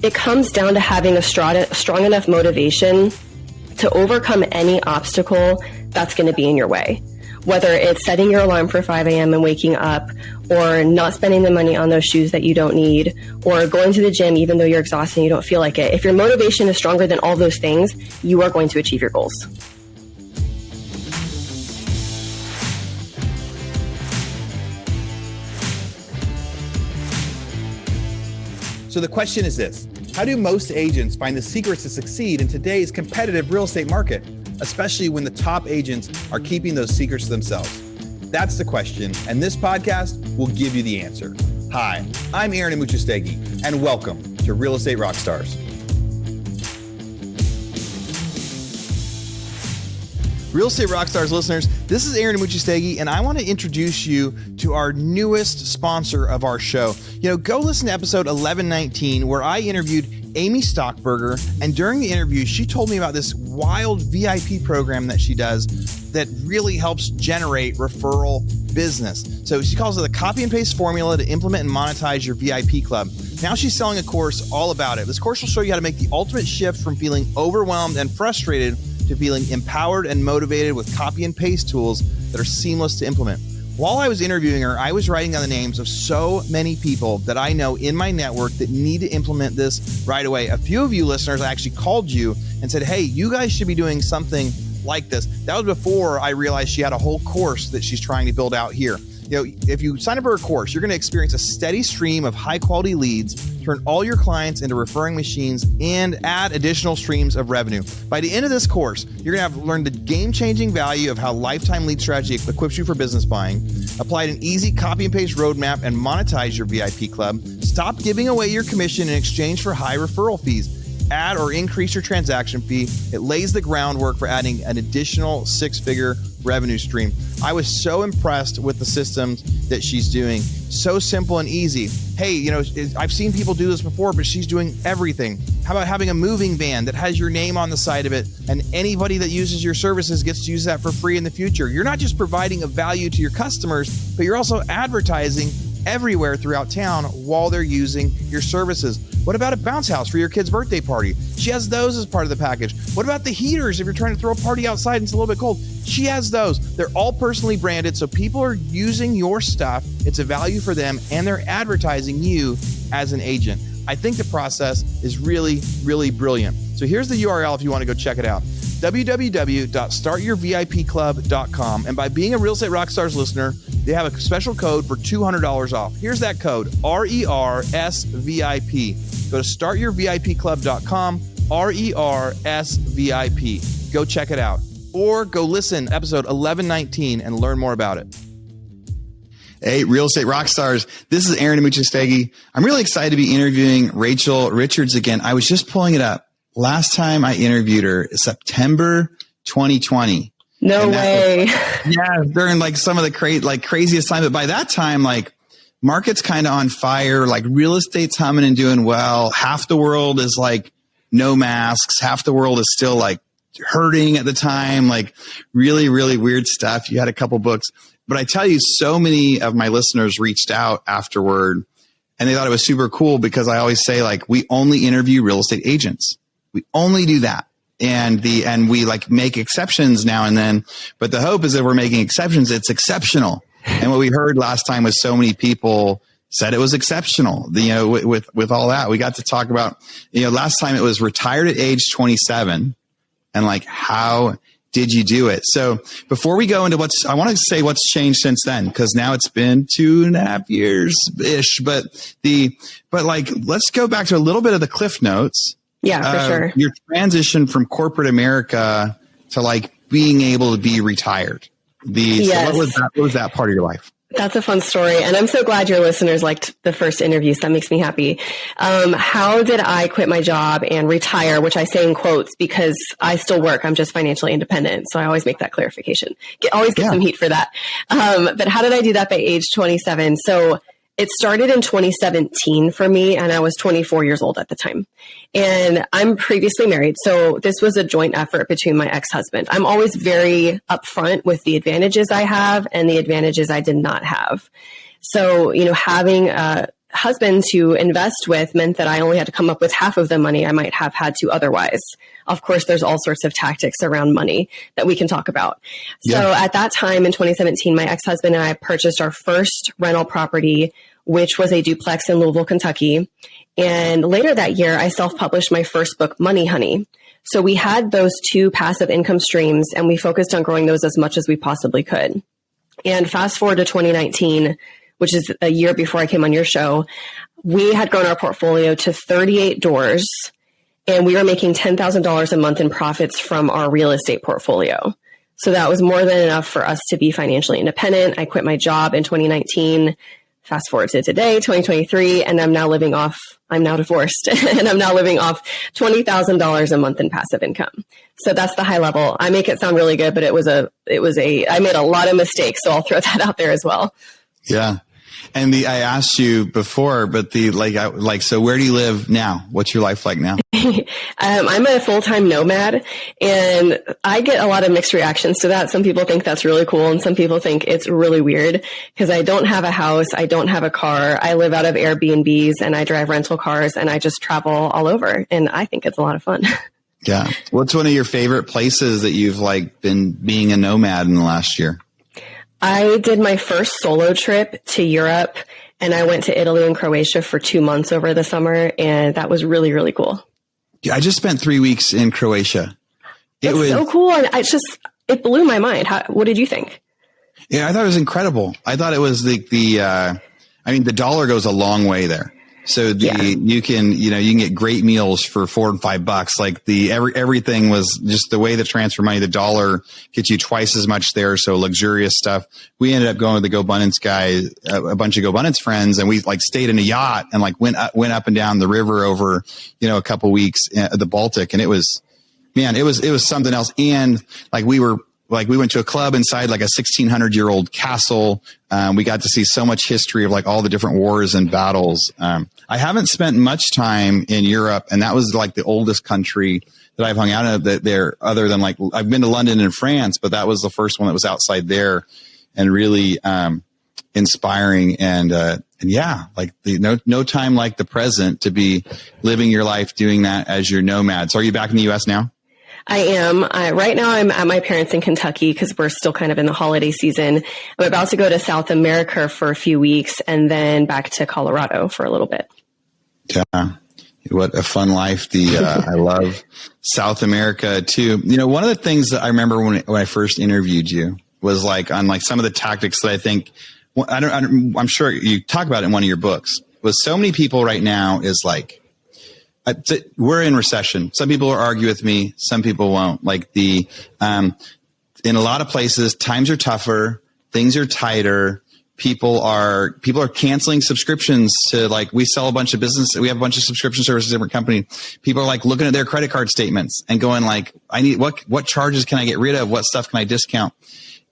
it comes down to having a strong enough motivation to overcome any obstacle that's going to be in your way. Whether it's setting your alarm for 5 a.m. and waking up, or not spending the money on those shoes that you don't need, or going to the gym even though you're exhausted and you don't feel like it. If your motivation is stronger than all those things, you are going to achieve your goals. So the question is this: how do most agents find the secrets to succeed in today's competitive real estate market, especially when the top agents are keeping those secrets to themselves? That's the question, and this podcast will give you the answer. Hi, I'm Aaron Amuchastegui, and welcome to Real Estate Rockstars. Real Estate Rockstars listeners, this is Aaron Amuchastegui, and I want to introduce you to our newest sponsor of our show. Go listen to episode 1119, where I interviewed Amy Stockberger, and during the interview, she told me about this wild VIP program that she does that really helps generate referral business. So she calls it the copy and paste formula to implement and monetize your VIP club. Now she's selling a course all about it. This course will show you how to make the ultimate shift from feeling overwhelmed and frustrated to feeling empowered and motivated with copy and paste tools that are seamless to implement. While I was interviewing her, I was writing down the names of so many people that I know in my network that need to implement this right away. A few of you listeners, I actually called you and said, hey, you guys should be doing something like this. That was before I realized she had a whole course that she's trying to build out here. If you sign up for a course, you're going to experience a steady stream of high quality leads, turn all your clients into referring machines, and add additional streams of revenue. By the end of this course, you're going to have learned the game-changing value of how lifetime lead strategy equips you for business buying, applied an easy copy and paste roadmap, and monetize your VIP club. Stop giving away your commission in exchange for high referral fees. Add or increase your transaction fee. It lays the groundwork for adding an additional six-figure revenue stream. I was so impressed with the systems that she's doing. So simple and easy. Hey, I've seen people do this before, but she's doing everything. How about having a moving van that has your name on the side of it, and anybody that uses your services gets to use that for free in the future? You're not just providing a value to your customers, but you're also advertising everywhere throughout town while they're using your services. What about a bounce house for your kid's birthday party? She has those as part of the package. What about the heaters if you're trying to throw a party outside and it's a little bit cold? She has those. They're all personally branded, so people are using your stuff. It's a value for them, and they're advertising you as an agent. I think the process is really, really brilliant. So here's the URL if you want to go check it out. www.startyourvipclub.com. And by being a Real Estate Rockstars listener, they have a special code for $200 off. Here's that code, RERSVIP. Go to startyourvipclub.com, RERSVIP. Go check it out. Or go listen to episode 1119 and learn more about it. Hey, Real Estate Rockstars. This is Aaron Amuchastegui. I'm really excited to be interviewing Rachel Richards again. I was just pulling it up. Last time I interviewed her, September 2020. No way. During some of the craziest time. But by that time, market's kind of on fire, real estate's humming and doing well. Half the world is no masks. Half the world is still hurting at the time, really, really weird stuff. You had a couple books, but I tell you, so many of my listeners reached out afterward and they thought it was super cool because I always say we only interview real estate agents. We only do that. And we make exceptions now and then, but the hope is that we're making exceptions. It's exceptional. And what we heard last time was so many people said it was exceptional. With all that, we got to talk about, last time it was retired at age 27 and how did you do it? So before we go into I want to say what's changed since then, because now it's been 2.5 years ish, but let's go back to a little bit of the Cliff Notes. Yeah, for sure. Your transition from corporate America to being able to be retired. Yes. So what was that part of your life? That's a fun story. And I'm so glad your listeners liked the first interview. So that makes me happy. How did I quit my job and retire, which I say in quotes because I still work. I'm just financially independent. So I always make that clarification. Always get some heat for that. But how did I do that by age 27? So it started in 2017 for me, and I was 24 years old at the time. And I'm previously married, so this was a joint effort between my ex-husband. I'm always very upfront with the advantages I have and the advantages I did not have. So, having a husband to invest with meant that I only had to come up with half of the money I might have had to otherwise. Of course, there's all sorts of tactics around money that we can talk about. Yeah. So at that time in 2017, my ex-husband and I purchased our first rental property, which was a duplex in Louisville, Kentucky. And later that year, I self-published my first book, Money Honey. So we had those two passive income streams, and we focused on growing those as much as we possibly could. And fast forward to 2019, which is a year before I came on your show, we had grown our portfolio to 38 doors, and we were making $10,000 a month in profits from our real estate portfolio. So that was more than enough for us to be financially independent. I quit my job in 2019. Fast forward to today, 2023, and I'm now divorced, and I'm now living off $20,000 a month in passive income. So that's the high level. I make it sound really good, but I made a lot of mistakes. So I'll throw that out there as well. Yeah. And I asked you before, but so where do you live now? What's your life like now? I'm a full-time nomad, and I get a lot of mixed reactions to that. Some people think that's really cool, and some people think it's really weird because I don't have a house. I don't have a car. I live out of Airbnbs, and I drive rental cars, and I just travel all over, and I think it's a lot of fun. Yeah. What's one of your favorite places that you've been being a nomad in the last year? I did my first solo trip to Europe, and I went to Italy and Croatia for 2 months over the summer, and that was really, really cool. Yeah, I just spent 3 weeks in Croatia. It was so cool, and it blew my mind. What did you think? Yeah, I thought it was incredible. I thought it was the dollar goes a long way there. So you can get great meals for $4 and $5. Everything was just the way the transfer money, the dollar gets you twice as much there. So luxurious stuff. We ended up going with the GoBundance guy, a bunch of GoBundance friends, and we stayed in a yacht and went up and down the river over, a couple weeks at the Baltic. And it was something else. And we went to a club inside a 1600-year-old castle. We got to see so much history of all the different wars and battles. I haven't spent much time in Europe, and that was the oldest country that I've hung out in there, other than I've been to London and France, but that was the first one that was outside there, and really inspiring. And yeah, no time like the present to be living your life doing that as your nomad. So are you back in the U.S. now? I am. Right now I'm at my parents in Kentucky because we're still kind of in the holiday season. I'm about to go to South America for a few weeks and then back to Colorado for a little bit. Yeah. What a fun life. I love South America too. One of the things that I remember when I first interviewed you was on some of the tactics that I think, I'm sure you talk about it in one of your books, was so many people right now is we're in recession. Some people will argue with me. Some people won't. In a lot of places, times are tougher. Things are tighter. People are canceling subscriptions to we sell a bunch of business. We have a bunch of subscription services, different company. People are looking at their credit card statements and going I need, what charges can I get rid of? What stuff can I discount?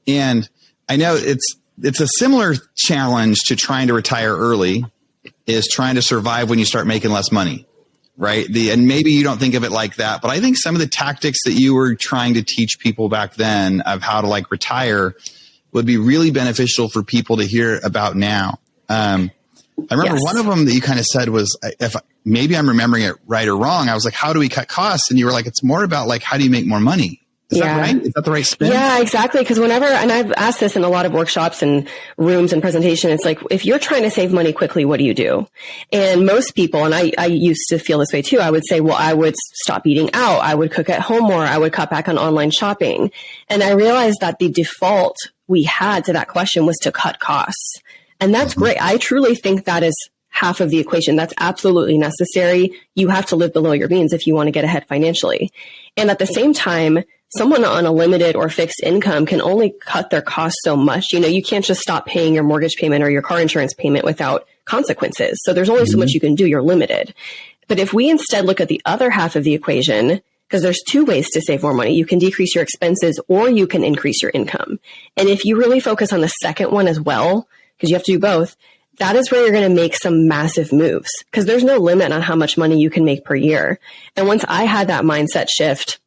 And I know it's a similar challenge to trying to retire early is trying to survive when you start making less money. Right. And maybe you don't think of it like that, but I think some of the tactics that you were trying to teach people back then of how to retire would be really beneficial for people to hear about now. I remember one of them that you kind of said was, if maybe I'm remembering it right or wrong, I was how do we cut costs? And you were it's more about how do you make more money? Is that right? Is that the right spin? Yeah, exactly. Because and I've asked this in a lot of workshops and rooms and presentation, it's if you're trying to save money quickly, what do you do? And most people, and I used to feel this way too, I would say, well, I would stop eating out. I would cook at home more. I would cut back on online shopping. And I realized that the default we had to that question was to cut costs. And that's great. I truly think that is half of the equation. That's absolutely necessary. You have to live below your means if you want to get ahead financially. And at the same time, someone on a limited or fixed income can only cut their costs so much. You can't just stop paying your mortgage payment or your car insurance payment without consequences. So there's only so much you can do. You're limited. But if we instead look at the other half of the equation, because there's two ways to save more money, you can decrease your expenses or you can increase your income. And if you really focus on the second one as well, because you have to do both, that is where you're going to make some massive moves because there's no limit on how much money you can make per year. And once I had that mindset shift,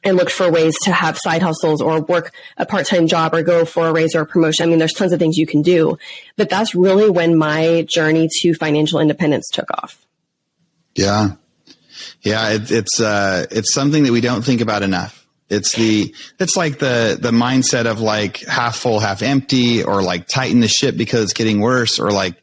and looked for ways to have side hustles or work a part-time job or go for a raise or a promotion. I mean, there's tons of things you can do, but that's really when my journey to financial independence took off. Yeah. Yeah. It's something that we don't think about enough. It's like the mindset of like half full, half empty, or like tighten the ship because it's getting worse. Or like,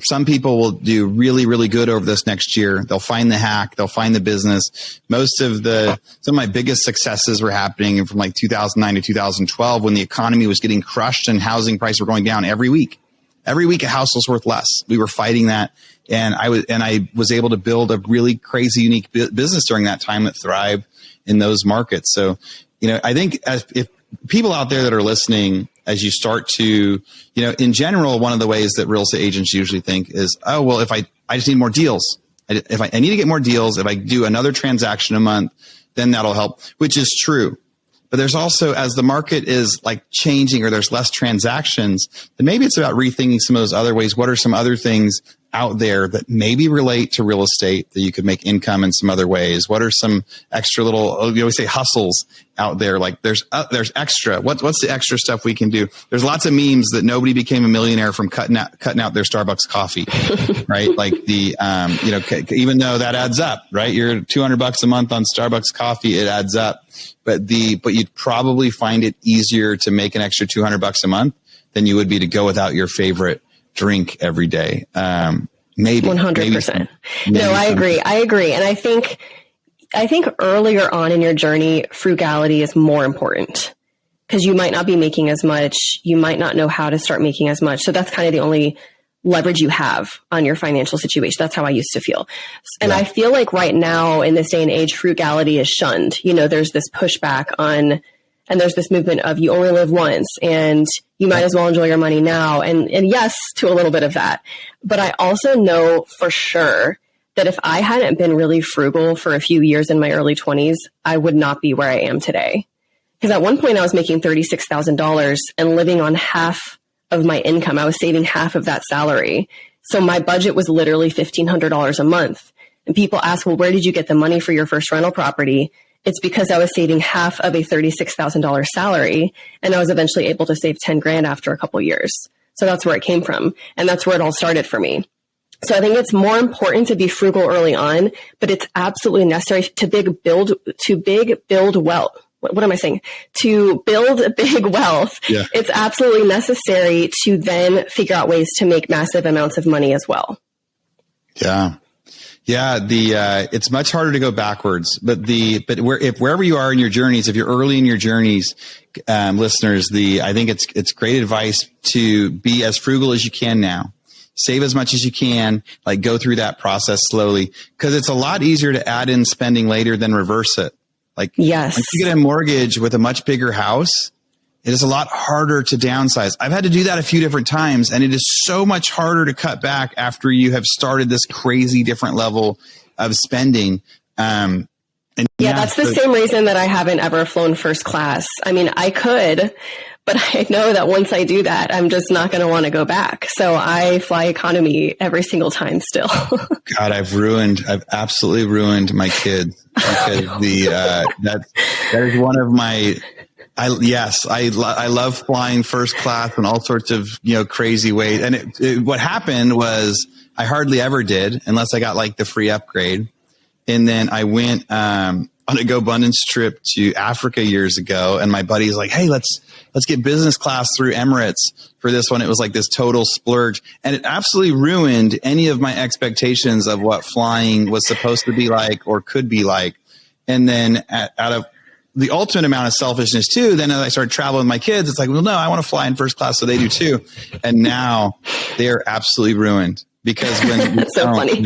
some people will do really, really good over this next year. They'll find the hack. They'll find the business. Some of my biggest successes were happening from like 2009 to 2012 when the economy was getting crushed and housing prices were going down every week. Every week a house was worth less. We were fighting that. And I was able to build a really crazy, unique business during that time that thrived in those markets. So, I think if people out there that are listening, as you start to, in general, one of the ways that real estate agents usually think is, oh, well, if I just need more deals, if I need to get more deals, if I do another transaction a month, then that'll help, which is true. But there's also, as the market is like changing or there's less transactions, then maybe it's about rethinking some of those other ways. What are some other things out there that maybe relate to real estate that you could make income in some other ways? What are some extra little, we always say hustles out there? Like there's extra. What's the extra stuff we can do? There's lots of memes that nobody became a millionaire from cutting out their Starbucks coffee, right? Like even though that adds up, right? You're $200 a month on Starbucks coffee, it adds up. But you'd probably find it easier to make an extra $200 a month than you would be to go without your favorite drink every day. Maybe 100%. No, I agree. And I think earlier on in your journey, frugality is more important because you might not be making as much. You might not know how to start making as much. So that's kind of the only leverage you have on your financial situation. That's how I used to feel. And I feel like right now in this day and age, frugality is shunned. There's this pushback on, and there's this movement of you only live once and you might as well enjoy your money now. And yes, to a little bit of that. But I also know for sure that if I hadn't been really frugal for a few years in my early 20s, I would not be where I am today. Because at one point I was making $36,000 and living on half of my income. I was saving half of that salary. So my budget was literally $1,500 a month. And people ask, well, where did you get the money for your first rental property? It's because I was saving half of a $36,000 salary. And I was eventually able to save 10 grand after a couple years. So that's where it came from. And that's where it all started for me. So I think it's more important to be frugal early on, but it's absolutely necessary to build wealth. What am I saying? To build big wealth. Yeah. It's absolutely necessary to then figure out ways to make massive amounts of money as well. Yeah. Yeah. It's much harder to go backwards, but wherever you are in your journeys, if you're early in your journeys, listeners, I think it's great advice to be as frugal as you can now. Save as much as you can, like go through that process slowly, because it's a lot easier to add in spending later than reverse it. Like, yes. Once you get a mortgage with a much bigger house, it is a lot harder to downsize. I've had to do that a few different times, and it is so much harder to cut back after you have started this crazy different level of spending. That's the same reason that I haven't ever flown first class. I mean, I could, but I know that once I do that, I'm just not going to want to go back. So I fly economy every single time still. God, I've absolutely ruined my kids because that is one of my, I love flying first class in all sorts of, crazy ways. And what happened was I hardly ever did unless I got like the free upgrade. And then I went, on a GoBundance trip to Africa years ago. And my buddy's like, hey, let's get business class through Emirates for this one. It was like this total splurge. And it absolutely ruined any of my expectations of what flying was supposed to be like or could be like. And then out of the ultimate amount of selfishness too, then as I started traveling with my kids, it's like, well, no, I want to fly in first class. So they do too. And now they're absolutely ruined because when that's so funny.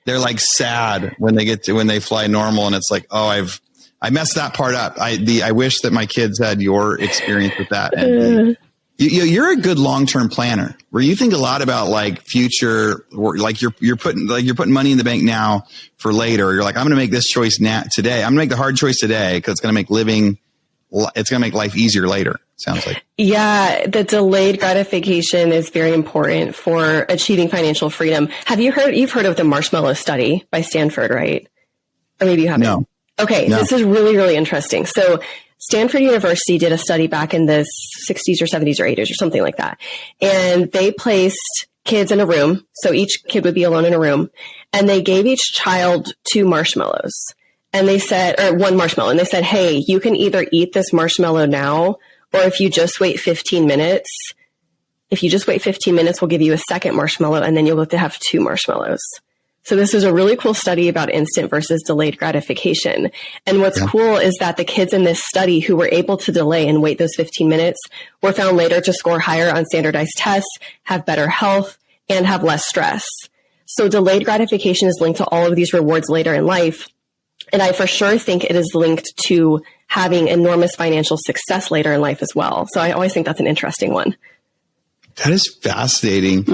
They're like sad when they fly normal, and it's like, oh, I messed that part up. I wish that my kids had your experience with that. And you're a good long-term planner where you think a lot about like future, like you're putting money in the bank now for later. You're like, I'm going to make this choice today. I'm going to make the hard choice today because it's going to make life easier later. Sounds like. Yeah. The delayed gratification is very important for achieving financial freedom. You've heard of the marshmallow study by Stanford, right? Or maybe you haven't. No. Okay, No. This is really, really interesting. So Stanford University did a study back in the 60s or 70s or 80s or something like that. And they placed kids in a room. So each kid would be alone in a room. And they gave each child 2 marshmallows. And they said, or 1 marshmallow. And they said, hey, you can either eat this marshmallow now, or if you just wait 15 minutes, we'll give you a second marshmallow, and then you'll get to have 2 marshmallows. So this is a really cool study about instant versus delayed gratification. And what's cool is that the kids in this study who were able to delay and wait those 15 minutes were found later to score higher on standardized tests, have better health, and have less stress. So delayed gratification is linked to all of these rewards later in life. And I for sure think it is linked to having enormous financial success later in life as well. So I always think that's an interesting one. That is fascinating.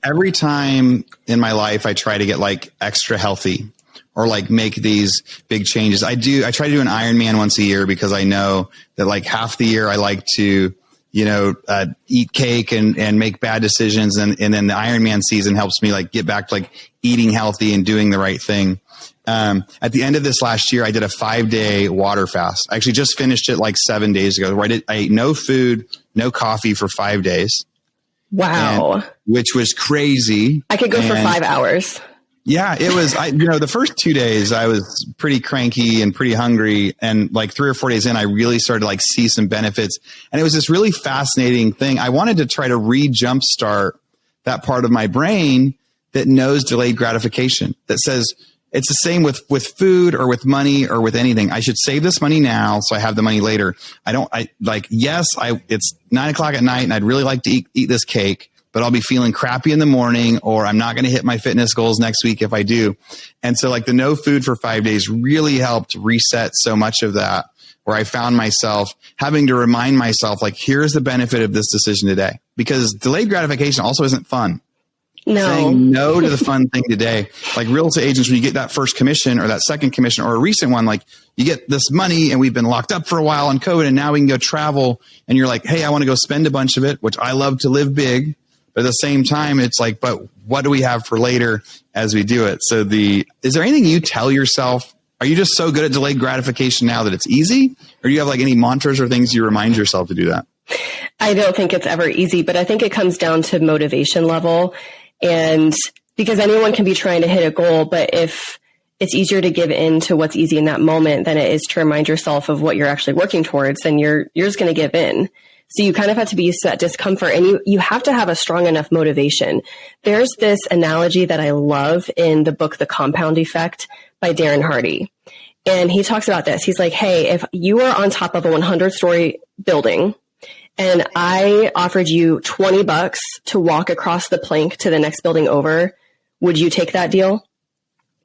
Every time in my life I try to get like extra healthy or like make these big changes, I try to do an Ironman once a year because I know that like half the year I like to, eat cake and make bad decisions. And then the Ironman season helps me like get back to like eating healthy and doing the right thing. At the end of this last year, I did a 5-day water fast. I actually just finished it like 7 days ago where I ate no food, no coffee for 5 days. Wow. Which was crazy. I could go for 5 hours. Yeah, it was, the first 2 days I was pretty cranky and pretty hungry. And like 3 or 4 days in, I really started to like see some benefits. And it was this really fascinating thing. I wanted to try to jumpstart that part of my brain that knows delayed gratification, that says it's the same with food or with money or with anything. I should save this money now so I have the money later. It's 9 o'clock at night and I'd really like to eat this cake, but I'll be feeling crappy in the morning, or I'm not going to hit my fitness goals next week if I do. And so like the no food for 5 days really helped reset so much of that, where I found myself having to remind myself, like, here's the benefit of this decision today, because delayed gratification also isn't fun. No. Saying no to the fun thing today. Like real estate agents, when you get that first commission or that second commission or a recent one, like you get this money and we've been locked up for a while on COVID and now we can go travel, and you're like, hey, I want to go spend a bunch of it, which I love to live big. But at the same time, it's like, but what do we have for later as we do it? So is there anything you tell yourself? Are you just so good at delayed gratification now that it's easy? Or do you have like any mantras or things you remind yourself to do that? I don't think it's ever easy, but I think it comes down to motivation level. And because anyone can be trying to hit a goal, but if it's easier to give in to what's easy in that moment than it is to remind yourself of what you're actually working towards, then you're just going to give in. So you kind of have to be used to that discomfort, and you have to have a strong enough motivation. There's this analogy that I love in the book, The Compound Effect by Darren Hardy. And he talks about this. He's like, hey, if you are on top of a 100-story building and I offered you $20 to walk across the plank to the next building over, would you take that deal?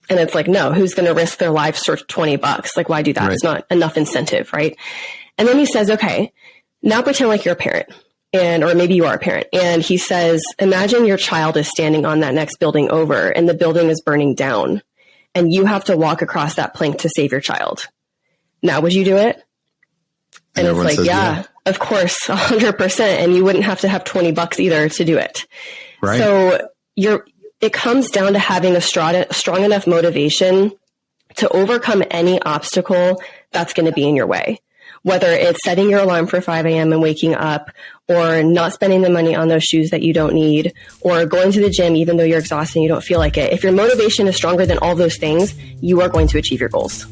And it's like, no, who's going to risk their lives for $20? Like, why do that? Right. It's not enough incentive, right? And then he says, okay, now pretend like you're a parent, or maybe you are a parent. And he says, imagine your child is standing on that next building over and the building is burning down and you have to walk across that plank to save your child. It would you do it? And it's like, yeah, of course, 100%. And you wouldn't have to have $20 either to do it. Right. So it comes down to having a strong enough motivation to overcome any obstacle that's going to be in your way. Whether it's setting your alarm for 5 a.m. and waking up, or not spending the money on those shoes that you don't need, or going to the gym even though you're exhausted and you don't feel like it. If your motivation is stronger than all those things, you are going to achieve your goals.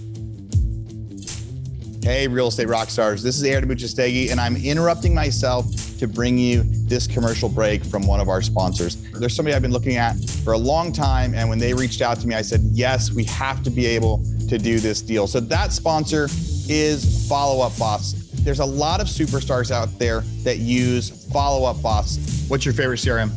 Hey, real estate rock stars. This is Aaron Muchastegui, and I'm interrupting myself to bring you this commercial break from one of our sponsors. There's somebody I've been looking at for a long time, and when they reached out to me, I said, yes, we have to be able to do this deal. So that sponsor is Follow Up Boss. There's a lot of superstars out there that use Follow Up Boss. What's your favorite CRM?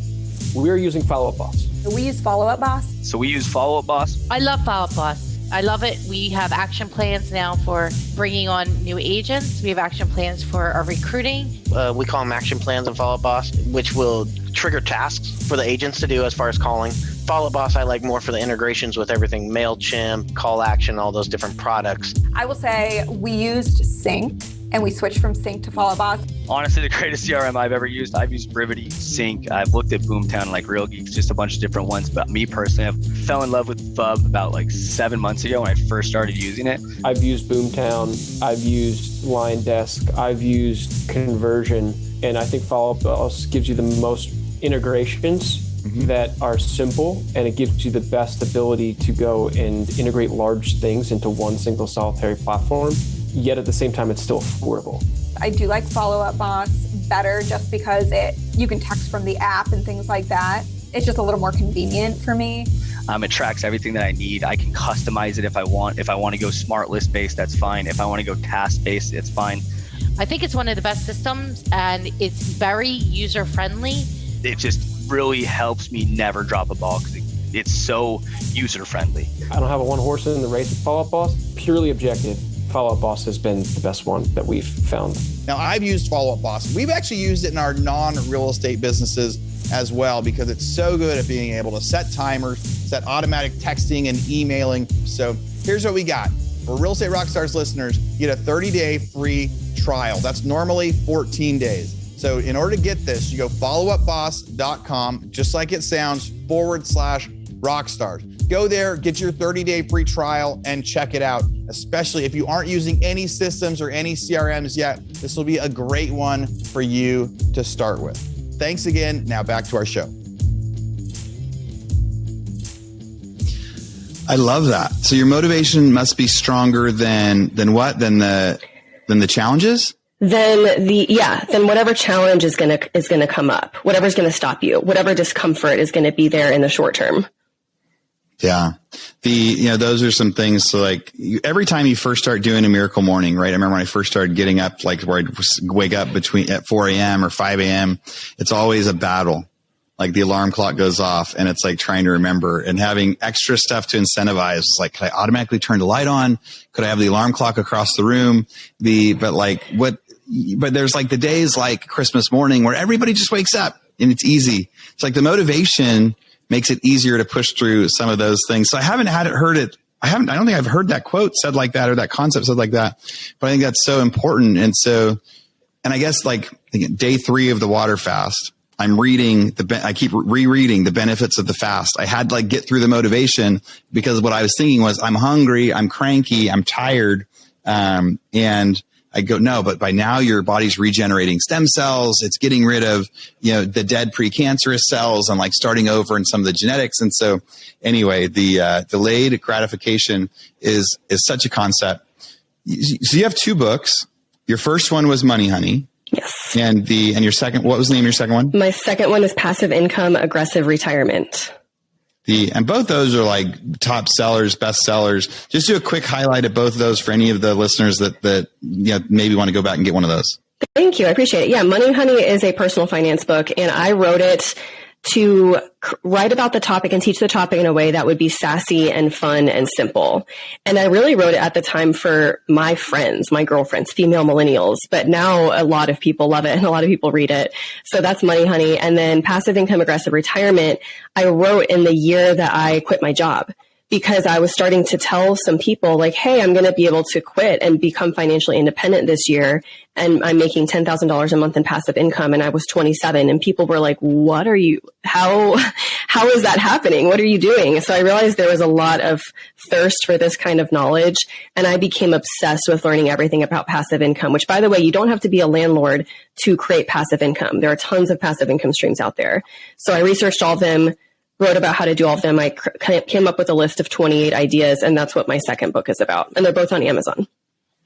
We're using Follow Up Boss. We use Follow Up Boss. So we use Follow Up Boss. I love Follow Up Boss. I love it. We have action plans now for bringing on new agents. We have action plans for our recruiting. We call them action plans in Follow Up Boss, which will trigger tasks for the agents to do as far as calling. Follow Up Boss I like more for the integrations with everything, MailChimp, Call Action, all those different products. I will say we used Sync and we switched from Sync to Follow Boss. Honestly, the greatest CRM I've ever used. I've used Follow Boss. Honestly, the greatest CRM I've ever used. I've used Brivity, Sync. I've looked at Boomtown, like Real Geeks, just a bunch of different ones. But me personally, I fell in love with Fub about like 7 months ago when I first started using it. I've used Boomtown. I've used Line Desk. I've used Conversion. And I think Follow Boss gives you the most integrations that are simple, and it gives you the best ability to go and integrate large things into one single solitary platform, yet at the same time, it's still affordable. I do like Follow Up Boss better just because you can text from the app and things like that. It's just a little more convenient for me. It tracks everything that I need. I can customize it if I want. If I want to go smart list based, that's fine. If I want to go task based, it's fine. I think it's one of the best systems, and it's very user friendly. It just really helps me never drop a ball because it's so user friendly. I don't have a one horse in the race with Follow Up Boss. Purely objective, Follow Up Boss has been the best one that we've found. Now, I've used Follow Up Boss. We've actually used it in our non-real estate businesses as well because it's so good at being able to set timers, set automatic texting and emailing. So here's what we got. For Real Estate Rockstars listeners, you get a 30-day free trial. That's normally 14 days. So in order to get this, you go followupboss.com, just like it sounds, /rockstars. Go there, get your 30-day free trial, and check it out. Especially if you aren't using any systems or any CRMs yet, this will be a great one for you to start with. Thanks again. Now back to our show. I love that. So your motivation must be stronger than what? Than the challenges? Then whatever challenge is gonna come up, whatever's gonna stop you, whatever discomfort is gonna be there in the short term. Yeah. Those are some things. So like every time you first start doing a miracle morning, right? I remember when I first started getting up, like where I'd wake up at 4 a.m. or 5 a.m. It's always a battle. Like the alarm clock goes off and it's like trying to remember and having extra stuff to incentivize. It's like, could I automatically turn the light on? Could I have the alarm clock across the room? But there's like the days like Christmas morning where everybody just wakes up and it's easy. It's like the motivation makes it easier to push through some of those things. So I haven't heard it. I don't think I've heard that quote said like that or that concept said like that, but I think that's so important. And I guess like day 3 of the water fast, I'm I keep rereading the benefits of the fast. I had to like get through the motivation because what I was thinking was I'm hungry, I'm cranky, I'm tired. And I go, no, but by now your body's regenerating stem cells. It's getting rid of, the dead precancerous cells and like starting over in some of the genetics. And so anyway, the delayed gratification is such a concept. So you have 2 books. Your first one was Money Honey. Yes. And your second, what was the name of your second one? My second one is Passive Income, Aggressive Retirement. And both those are like top sellers, best sellers. Just do a quick highlight of both of those for any of the listeners that maybe want to go back and get one of those. Thank you. I appreciate it. Yeah. Money Honey is a personal finance book, and I wrote it to write about the topic and teach the topic in a way that would be sassy and fun and simple. And I really wrote it at the time for my friends, my girlfriends, female millennials, but now a lot of people love it and a lot of people read it. So that's Money Honey. And then Passive Income, Aggressive Retirement, I wrote in the year that I quit my job, because I was starting to tell some people like, hey, I'm going to be able to quit and become financially independent this year. And I'm making $10,000 a month in passive income. And I was 27, and people were like, what are you, how is that happening? What are you doing? So I realized there was a lot of thirst for this kind of knowledge. And I became obsessed with learning everything about passive income, which, by the way, you don't have to be a landlord to create passive income. There are tons of passive income streams out there. So I researched all of them, wrote about how to do all of them. I came up with a list of 28 ideas, and that's what my second book is about. And they're both on Amazon.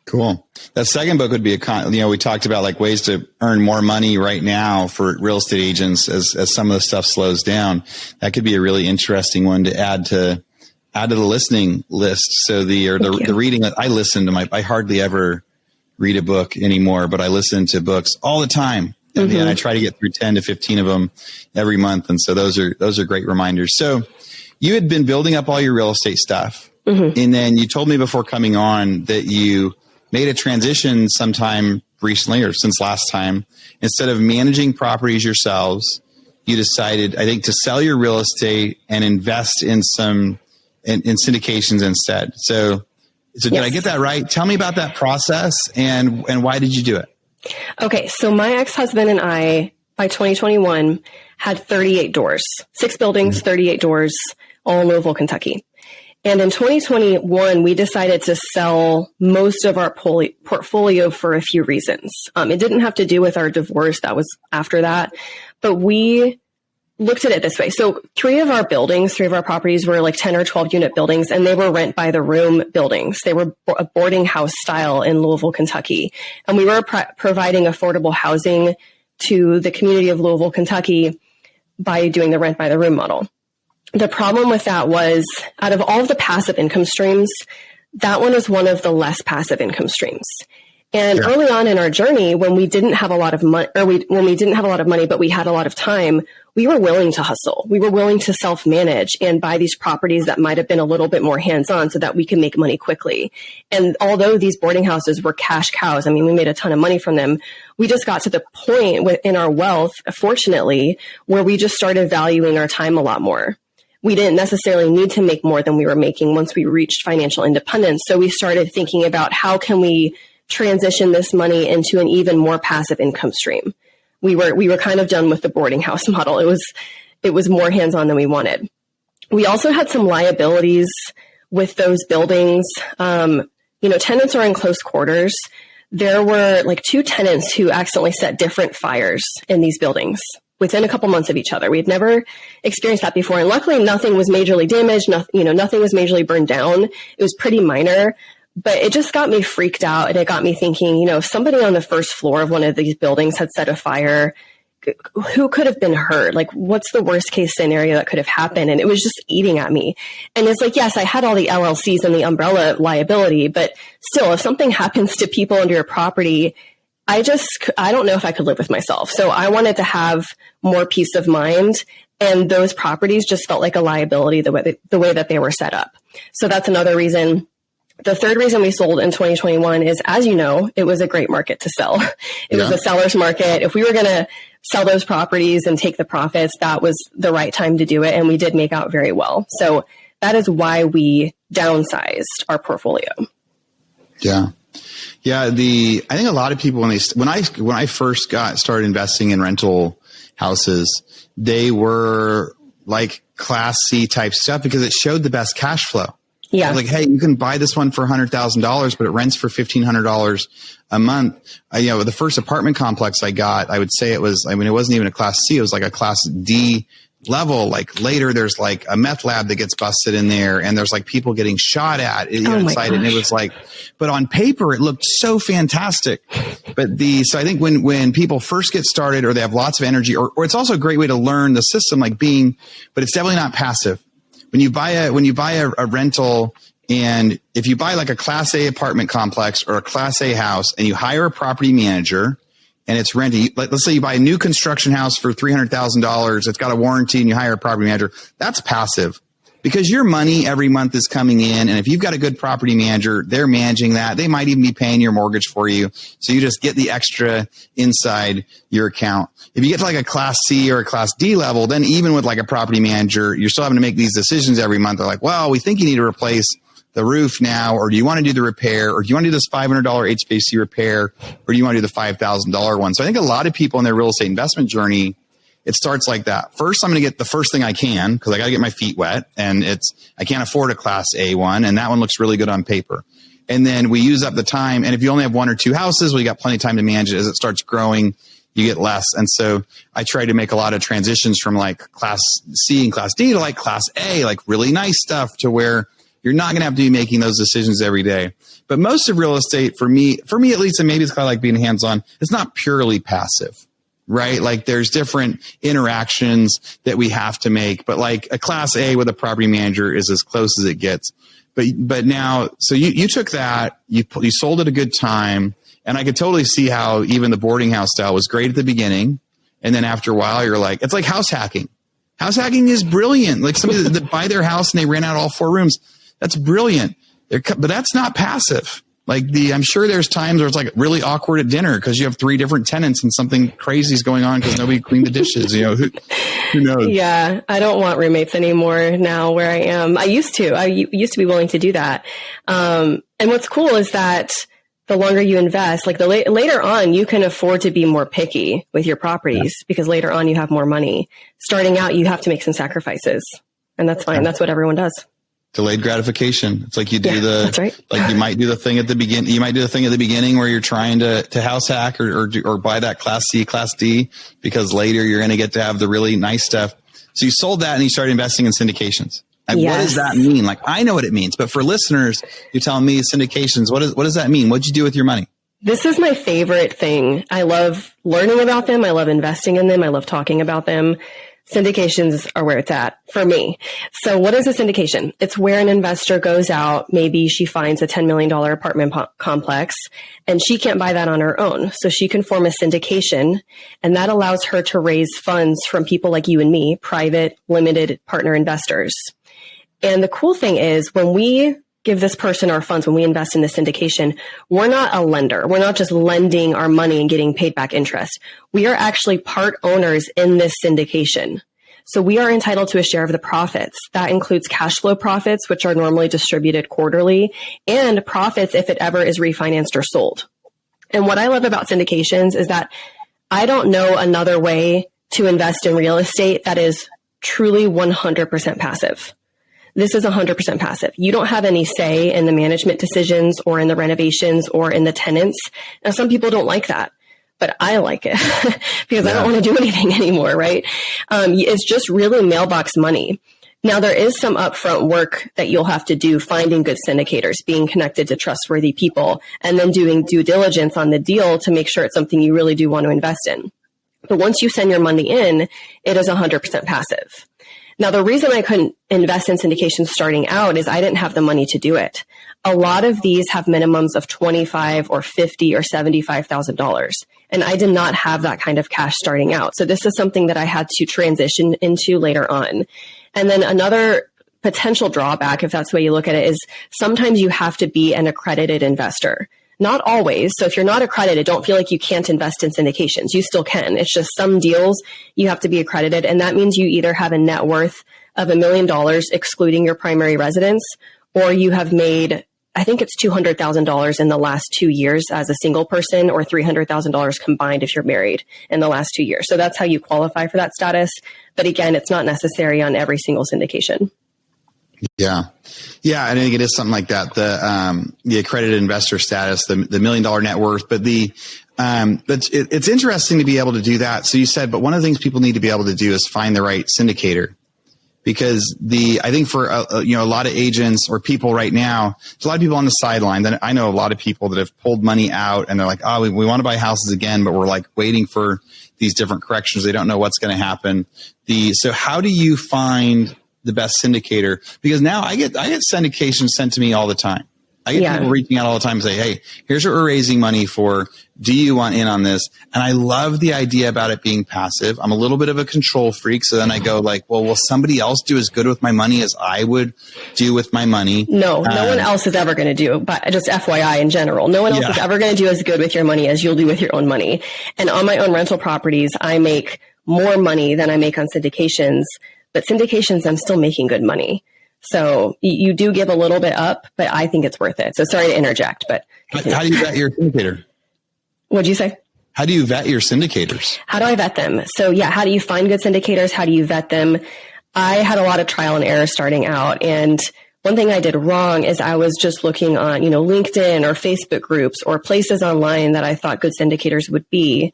Cool. That second book would be we talked about like ways to earn more money right now for real estate agents as some of the stuff slows down. That could be a really interesting one to add to the listening list. So the reading that I listen to, I hardly ever read a book anymore, but I listen to books all the time. And I try to get through 10 to 15 of them every month. And so those are great reminders. So you had been building up all your real estate stuff. And then you told me before coming on that you made a transition sometime recently or since last time. Instead of managing properties yourselves, you decided, I think, to sell your real estate and invest in syndications instead. So So did I get that right? Tell me about that process and why did you do it? Okay. So my ex-husband and I, by 2021, had 38 doors, 6 buildings, 38 doors, all in Louisville, Kentucky. And in 2021, we decided to sell most of our portfolio for a few reasons. It didn't have to do with our divorce. That was after that. But we looked at it this way. So 3 of our properties were like 10 or 12 unit buildings, and they were rent by the room buildings. They were a boarding house style in Louisville, Kentucky. And we were providing affordable housing to the community of Louisville, Kentucky by doing the rent by the room model. The problem with that was, out of all of the passive income streams, that one is one of the less passive income streams. And early on in our journey, when we didn't have a lot of money, when we didn't have a lot of money, but we had a lot of time, we were willing to hustle. We were willing to self-manage and buy these properties that might have been a little bit more hands-on so that we can make money quickly. And although these boarding houses were cash cows, I mean, we made a ton of money from them. We just got to the point within our wealth, fortunately, where we just started valuing our time a lot more. We didn't necessarily need to make more than we were making once we reached financial independence. So we started thinking about how can we transition this money into an even more passive income stream. We were kind of done with the boarding house model. It was more hands-on than we wanted. We also had some liabilities with those buildings. Tenants are in close quarters. There were like 2 tenants who accidentally set different fires in these buildings within a couple months of each other. We had never experienced that before. And luckily nothing was majorly damaged. Nothing was majorly burned down. It was pretty minor, but it just got me freaked out. And it got me thinking, if somebody on the first floor of one of these buildings had set a fire, who could have been hurt? Like, what's the worst case scenario that could have happened? And it was just eating at me. And it's like, yes, I had all the LLCs and the umbrella liability, but still, if something happens to people under your property, I don't know if I could live with myself. So I wanted to have more peace of mind. And those properties just felt like a liability the way that they were set up. So that's another reason. The third reason we sold in 2021 is, as you know, it was a great market to sell. It was a seller's market. If we were going to sell those properties and take the profits, that was the right time to do it. And we did make out very well. So that is why we downsized our portfolio. Yeah. Yeah. I think a lot of people, when I first started investing in rental houses, they were like Class C type stuff because it showed the best cash flow. Yeah. I was like, hey, you can buy this one for $100,000, but it rents for $1,500 a month. The first apartment complex I got, I would say it wasn't even a Class C. It was like a Class D level. Like later there's like a meth lab that gets busted in there and there's like people getting shot at inside. And it was like, but on paper it looked so fantastic. So I think when people first get started or they have lots of energy or it's also a great way to learn the system, but it's definitely not passive. When you buy a rental, and if you buy like a Class A apartment complex or a Class A house and you hire a property manager and it's renting, let's say you buy a new construction house for $300,000, it's got a warranty and you hire a property manager, that's passive because your money every month is coming in. And if you've got a good property manager, they're managing that. They might even be paying your mortgage for you. So you just get the extra inside your account. If you get to like a Class C or a Class D level, then even with like a property manager, you're still having to make these decisions every month. They're like, well, we think you need to replace the roof now, or do you want to do the repair, or do you want to do this $500 HVAC repair, or do you want to do the $5,000 one? So I think a lot of people in their real estate investment journey, it starts like that. First, I'm going to get the first thing I can because I got to get my feet wet, and I can't afford a Class A one, and that one looks really good on paper. And then we use up the time, and if you only have 1 or 2 houses, well, you got plenty of time to manage it. As it starts growing, you get less. And so I try to make a lot of transitions from like Class C and Class D to like Class A, like really nice stuff to where you're not going to have to be making those decisions every day. But most of real estate, for me at least, and maybe it's kind of like being hands-on, it's not purely passive, right? Like there's different interactions that we have to make. But like a Class A with a property manager is as close as it gets. But now, so you took that, you sold at a good time. And I could totally see how even the boarding house style was great at the beginning. And then after a while, you're like, it's like house hacking. House hacking is brilliant. Like somebody that buy their house and they rent out all 4 rooms. That's brilliant. But that's not passive. I'm sure there's times where it's like really awkward at dinner because you have 3 different tenants and something crazy is going on because nobody cleaned the dishes. Who knows? Yeah, I don't want roommates anymore now where I am. I used to be willing to do that. And what's cool is that the longer you invest, like later on, you can afford to be more picky with your properties because later on you have more money. Starting out, you have to make some sacrifices, and that's fine. That's what everyone does. Delayed gratification. It's like you do that's right. Like you might do the thing at the beginning. You might do the thing at the beginning where you're trying to house hack or buy that Class C, Class D, because later you're going to get to have the really nice stuff. So you sold that and you started investing in syndications. And what does that mean? Like, I know what it means, but for listeners, you're telling me syndications. What does that mean? What'd you do with your money? This is my favorite thing. I love learning about them. I love investing in them. I love talking about them. Syndications are where it's at for me. So what is a syndication? It's where an investor goes out. Maybe she finds a $10 million apartment complex and she can't buy that on her own. So she can form a syndication, and that allows her to raise funds from people like you and me, private, limited partner investors. And the cool thing is when we give this person our funds, when we invest in the syndication, we're not a lender. We're not just lending our money and getting paid back interest. We are actually part owners in this syndication. So we are entitled to a share of the profits. That includes cash flow profits, which are normally distributed quarterly, and profits if it ever is refinanced or sold. And what I love about syndications is that I don't know another way to invest in real estate that is truly 100% passive. This is 100% passive. You don't have any say in the management decisions or in the renovations or in the tenants. Now, some people don't like that, but I like it because I don't want to do anything anymore, right? It's just really mailbox money. Now, there is some upfront work that you'll have to do, finding good syndicators, being connected to trustworthy people, and then doing due diligence on the deal to make sure it's something you really do want to invest in. But once you send your money in, it is 100% passive. Now, the reason I couldn't invest in syndications starting out is I didn't have the money to do it. A lot of these have minimums of $25,000 or $50,000 or $75,000. And I did not have that kind of cash starting out. So this is something that I had to transition into later on. And then another potential drawback, if that's the way you look at it, is sometimes you have to be an accredited investor. Not always. So if you're not accredited, don't feel like you can't invest in syndications. You still can. It's just some deals you have to be accredited. And that means you either have a net worth of $1 million excluding your primary residence, or you have made, I think it's $200,000 in the last 2 years as a single person, or $300,000 combined if you're married in the last 2 years. So that's how you qualify for that status. But again, it's not necessary on every single syndication. Yeah. Yeah. I think it is something like that. The accredited investor status, the $1 million net worth, but it's interesting to be able to do that. So you said, but one of the things people need to be able to do is find the right syndicator, because I think for, a lot of agents or people right now, there's a lot of people on the sideline. Then I know a lot of people that have pulled money out and they're like, oh, we want to buy houses again, but we're like waiting for these different corrections. They don't know what's going to happen. So how do you find the best syndicator? Because now I get syndications sent to me all the time. I get people reaching out all the time and say, hey, here's what we're raising money for. Do you want in on this? And I love the idea about it being passive. I'm a little bit of a control freak. So then I go like, well, will somebody else do as good with my money as I would do with my money? No one else is ever going to do, but just FYI in general, no one else is ever going to do as good with your money as you'll do with your own money. And on my own rental properties, I make more money than I make on syndications. But syndications, I'm still making good money. So you do give a little bit up, but I think it's worth it. So sorry to interject, but how do you vet your syndicator? What'd you say? How do you vet your syndicators? How do I vet them? So how do you find good syndicators? How do you vet them? I had a lot of trial and error starting out. And one thing I did wrong is I was just looking on, LinkedIn or Facebook groups or places online that I thought good syndicators would be,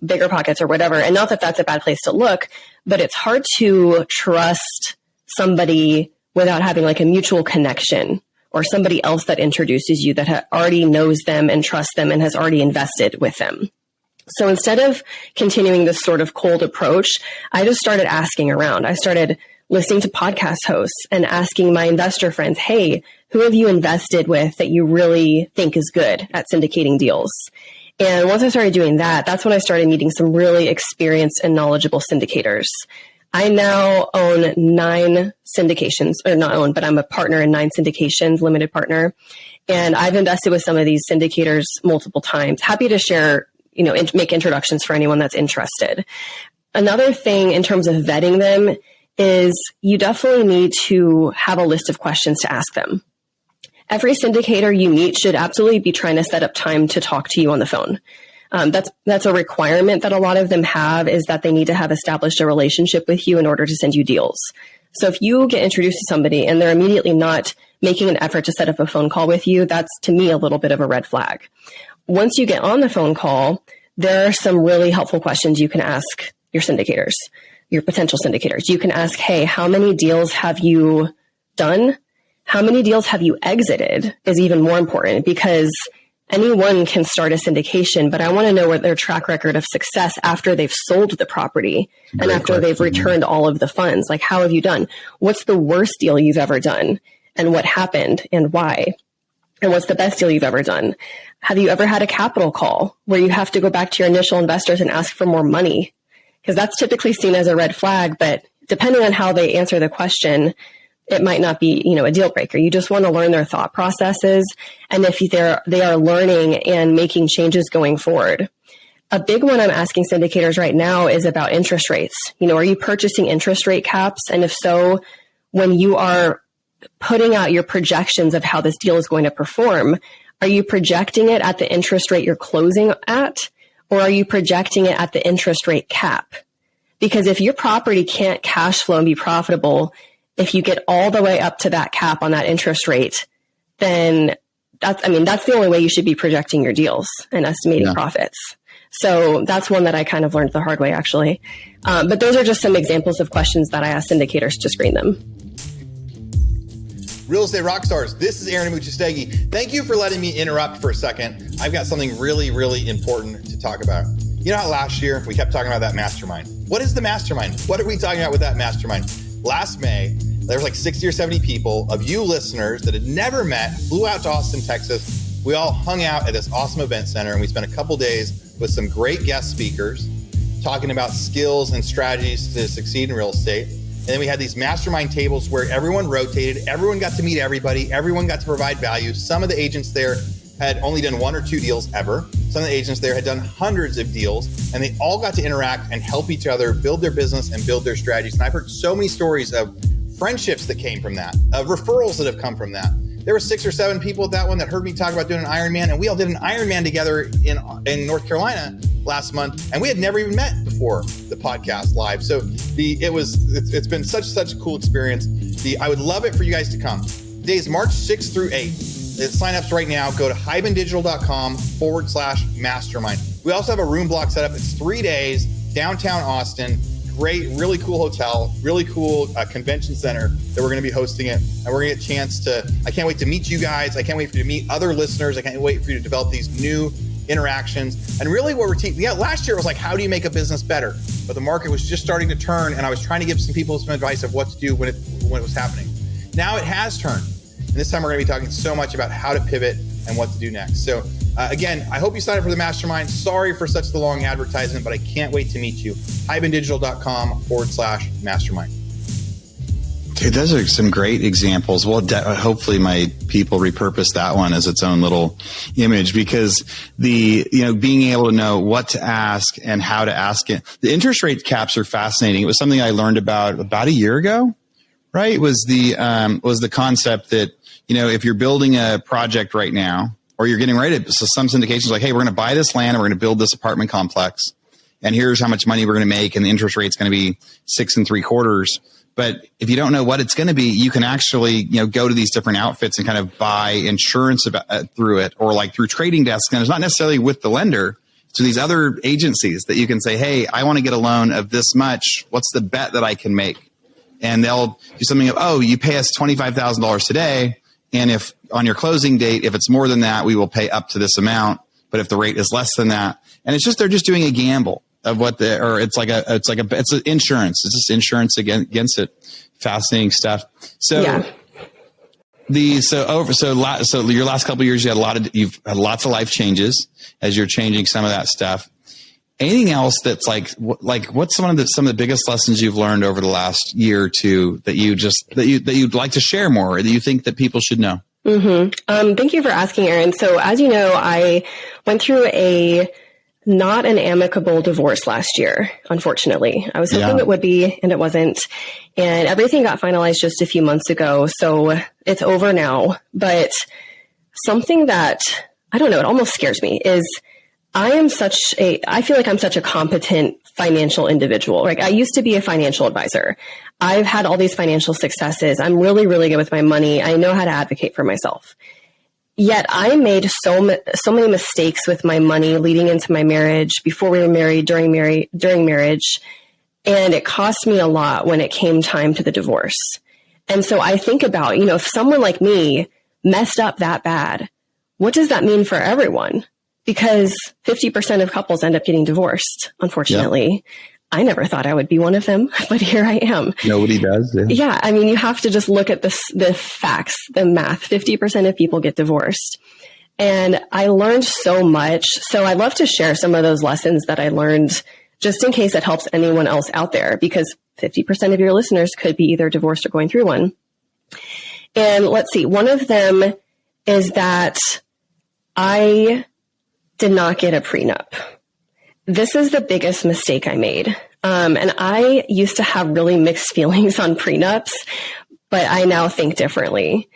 Bigger Pockets or whatever. And not that that's a bad place to look, but it's hard to trust somebody without having like a mutual connection or somebody else that introduces you that already knows them and trusts them and has already invested with them. So instead of continuing this sort of cold approach, I just started asking around. I started listening to podcast hosts and asking my investor friends, hey, who have you invested with that you really think is good at syndicating deals? And once I started doing that, that's when I started meeting some really experienced and knowledgeable syndicators. I now own 9 syndications, or not own, but I'm a partner in 9 syndications, limited partner. And I've invested with some of these syndicators multiple times. Happy to share, make introductions for anyone that's interested. Another thing in terms of vetting them is you definitely need to have a list of questions to ask them. Every syndicator you meet should absolutely be trying to set up time to talk to you on the phone. That's a requirement that a lot of them have, is that they need to have established a relationship with you in order to send you deals. So if you get introduced to somebody and they're immediately not making an effort to set up a phone call with you, that's to me a little bit of a red flag. Once you get on the phone call, there are some really helpful questions you can ask your syndicators, your potential syndicators. You can ask, hey, how many deals have you done? How many deals have you exited is even more important, because anyone can start a syndication, but I want to know what their track record of success after they've sold the property and after they've returned all of the funds. Like, how have you done? What's the worst deal you've ever done and what happened and why? And what's the best deal you've ever done? Have you ever had a capital call where you have to go back to your initial investors and ask for more money? Because that's typically seen as a red flag, but depending on how they answer the question, it might not be, a deal breaker. You just want to learn their thought processes, and if they are learning and making changes going forward. A big one I'm asking syndicators right now is about interest rates. Are you purchasing interest rate caps? And if so, when you are putting out your projections of how this deal is going to perform, are you projecting it at the interest rate you're closing at, or are you projecting it at the interest rate cap? Because if your property can't cash flow and be profitable, if you get all the way up to that cap on that interest rate, then that's the only way you should be projecting your deals and estimating profits. So that's one that I kind of learned the hard way, actually. But those are just some examples of questions that I ask syndicators to screen them. Real estate rock stars, this is Aaron Amuchastegui. Thank you for letting me interrupt for a second. I've got something really, really important to talk about. You know how last year we kept talking about that mastermind? What is the mastermind? What are we talking about with that mastermind? Last May, there was like 60 or 70 people of you listeners that had never met, flew out to Austin, Texas. We all hung out at this awesome event center, and we spent a couple days with some great guest speakers talking about skills and strategies to succeed in real estate. And then we had these mastermind tables where everyone rotated, everyone got to meet everybody, everyone got to provide value. Some of the agents there had only done 1 or 2 deals ever. Some of the agents there had done hundreds of deals, and they all got to interact and help each other build their business and build their strategies. And I've heard so many stories of friendships that came from that, of referrals that have come from that. There were 6 or 7 people at that one that heard me talk about doing an Ironman, and we all did an Ironman together in North Carolina last month, and we had never even met before the podcast live. So it's been such a cool experience. I would love it for you guys to come. Days March 6th through 8th. Sign-ups right now. Go to hibandigital.com/mastermind. We also have a room block set up. It's 3 days, downtown Austin. Great, really cool hotel, really cool convention center that we're going to be hosting it. And we're going to get a chance I can't wait to meet you guys. I can't wait for you to meet other listeners. I can't wait for you to develop these new interactions. And really what we're teaching, last year it was like, how do you make a business better? But the market was just starting to turn, and I was trying to give some people some advice of what to do when it was happening. Now it has turned. And this time we're going to be talking so much about how to pivot and what to do next. So again, I hope you sign up for the mastermind. Sorry for such the long advertisement, but I can't wait to meet you. hibandigital.com/mastermind. Dude, those are some great examples. Well, hopefully my people repurpose that one as its own little image, because being able to know what to ask and how to ask it. The interest rate caps are fascinating. It was something I learned about a year ago, right? It was the concept that, if you're building a project right now, or you're getting ready to, so some syndications like, hey, we're going to buy this land and we're going to build this apartment complex, and here's how much money we're going to make, and the interest rate's going to be 6 3/4. But if you don't know what it's going to be, you can actually, go to these different outfits and kind of buy insurance through it, or like through trading desks. And it's not necessarily with the lender. To these other agencies that you can say, hey, I want to get a loan of this much. What's the bet that I can make? And they'll do something of, you pay us $25,000 today. And if on your closing date, if it's more than that, we will pay up to this amount. But if the rate is less than that, and they're just doing a gamble of it's insurance. It's just insurance against it. Fascinating stuff. So yeah. So your last couple of years, you've had lots of life changes as you're changing some of that stuff. Anything else that's like what's some of the biggest lessons you've learned over the last year or two that you'd like to share more, or that you think that people should know? Thank you for asking, Erin. So as you know, I went through not an amicable divorce last year, unfortunately. I was hoping it would be, and it wasn't. And everything got finalized just a few months ago. So it's over now. But something that, I don't know, it almost scares me is I feel like I'm such a competent financial individual. Like, I used to be a financial advisor. I've had all these financial successes. I'm really, really good with my money. I know how to advocate for myself. Yet I made so many mistakes with my money leading into my marriage, before we were married, during marriage. And it cost me a lot when it came time to the divorce. And so I think about, if someone like me messed up that bad, what does that mean for everyone? Because 50% of couples end up getting divorced, unfortunately. Yep. I never thought I would be one of them, but here I am. Nobody does. Yeah. I mean, you have to just look at the facts, the math. 50% of people get divorced. And I learned so much. So I'd love to share some of those lessons that I learned, just in case it helps anyone else out there, because 50% of your listeners could be either divorced or going through one. And let's see, one of them is that I did not get a prenup. This is the biggest mistake I made. And I used to have really mixed feelings on prenups, but I now think differently.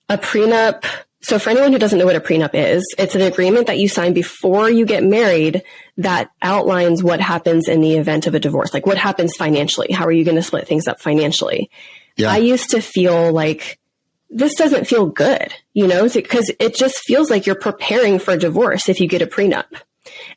A prenup, so for anyone who doesn't know what a prenup is, it's an agreement that you sign before you get married that outlines what happens in the event of a divorce. Like, what happens financially? How are you going to split things up financially? Yeah. I used to feel like this doesn't feel good, because it just feels like you're preparing for divorce if you get a prenup.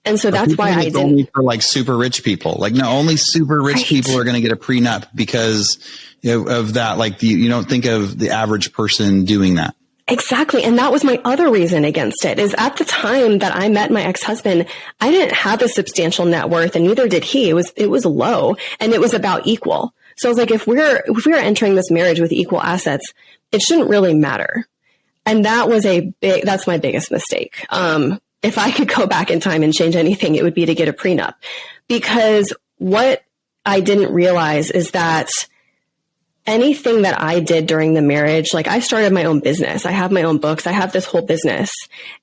And so that's why I didn't. Only for like super rich people. Like, no, only super rich people are going to get a prenup because of that. Like, you don't think of the average person doing that. Exactly. And that was my other reason against it, is at the time that I met my ex-husband, I didn't have a substantial net worth, and neither did he. It was low, and it was about equal. So I was like, if we're entering this marriage with equal assets, it shouldn't really matter. And that's my biggest mistake. If I could go back in time and change anything, it would be to get a prenup, because what I didn't realize is that anything that I did during the marriage, like, I started my own business. I have my own books. I have this whole business.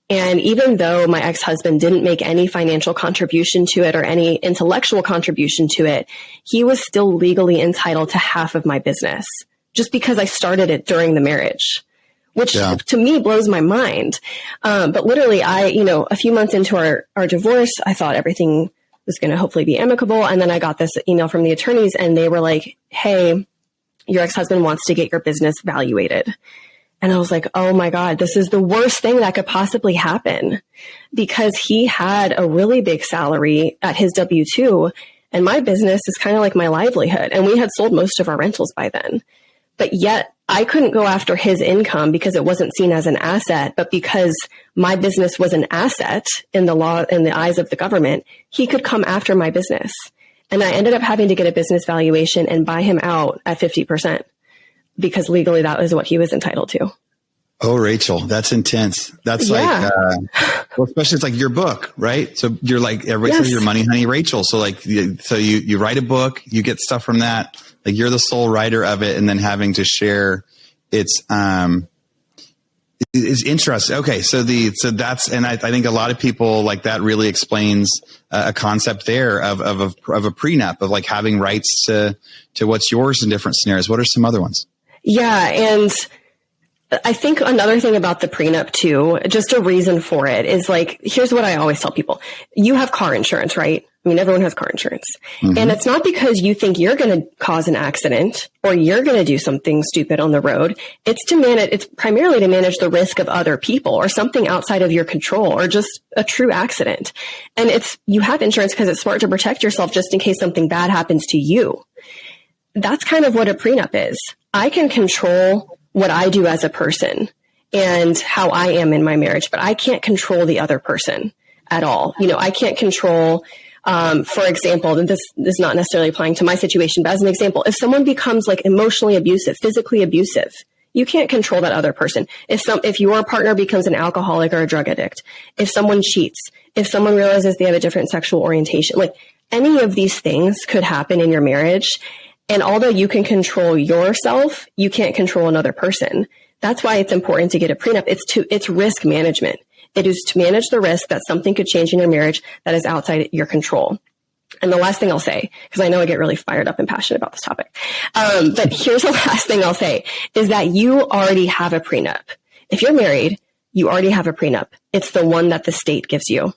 And even though my ex-husband didn't make any financial contribution to it or any intellectual contribution to it, he was still legally entitled to half of my business just because I started it during the marriage, which to me blows my mind. But literally a few months into our divorce, I thought everything was going to hopefully be amicable. And then I got this email from the attorneys, and they were like, hey, your ex-husband wants to get your business valuated. And I was like, oh my God, this is the worst thing that could possibly happen, because he had a really big salary at his W-2, and my business is kind of like my livelihood. And we had sold most of our rentals by then, but yet I couldn't go after his income because it wasn't seen as an asset, but because my business was an asset in the law, in the eyes of the government, he could come after my business. And I ended up having to get a business valuation and buy him out at 50%, because legally that was what he was entitled to. Oh, Rachel, that's intense. That's like, well, especially it's like your book, right? So you're like, everybody says you're Money Honey Rachel. So like, so you write a book, you get stuff from that. Like, you're the sole writer of it, and then having to share it's interesting. Okay. So that's, and I think a lot of people, like, that really explains a concept there of a prenup, of like having rights to what's yours in different scenarios. What are some other ones? Yeah. And I think another thing about the prenup too, just a reason for it, is like, here's what I always tell people. You have car insurance, right? I mean, everyone has car insurance. Mm-hmm. And it's not because you think you're going to cause an accident or you're going to do something stupid on the road. It's primarily to manage the risk of other people or something outside of your control, or just a true accident. And you have insurance because it's smart to protect yourself just in case something bad happens to you. That's kind of what a prenup is. I can control what I do as a person and how I am in my marriage, but I can't control the other person at all. I can't control, for example, this is not necessarily applying to my situation, but as an example, if someone becomes like emotionally abusive, physically abusive, you can't control that other person. If your partner becomes an alcoholic or a drug addict, if someone cheats, if someone realizes they have a different sexual orientation, like, any of these things could happen in your marriage. And although you can control yourself, you can't control another person. That's why it's important to get a prenup. It's risk management. It is to manage the risk that something could change in your marriage that is outside your control. And the last thing I'll say, because I know I get really fired up and passionate about this topic, but here's the last thing I'll say, is that you already have a prenup. If you're married, you already have a prenup. It's the one that the state gives you.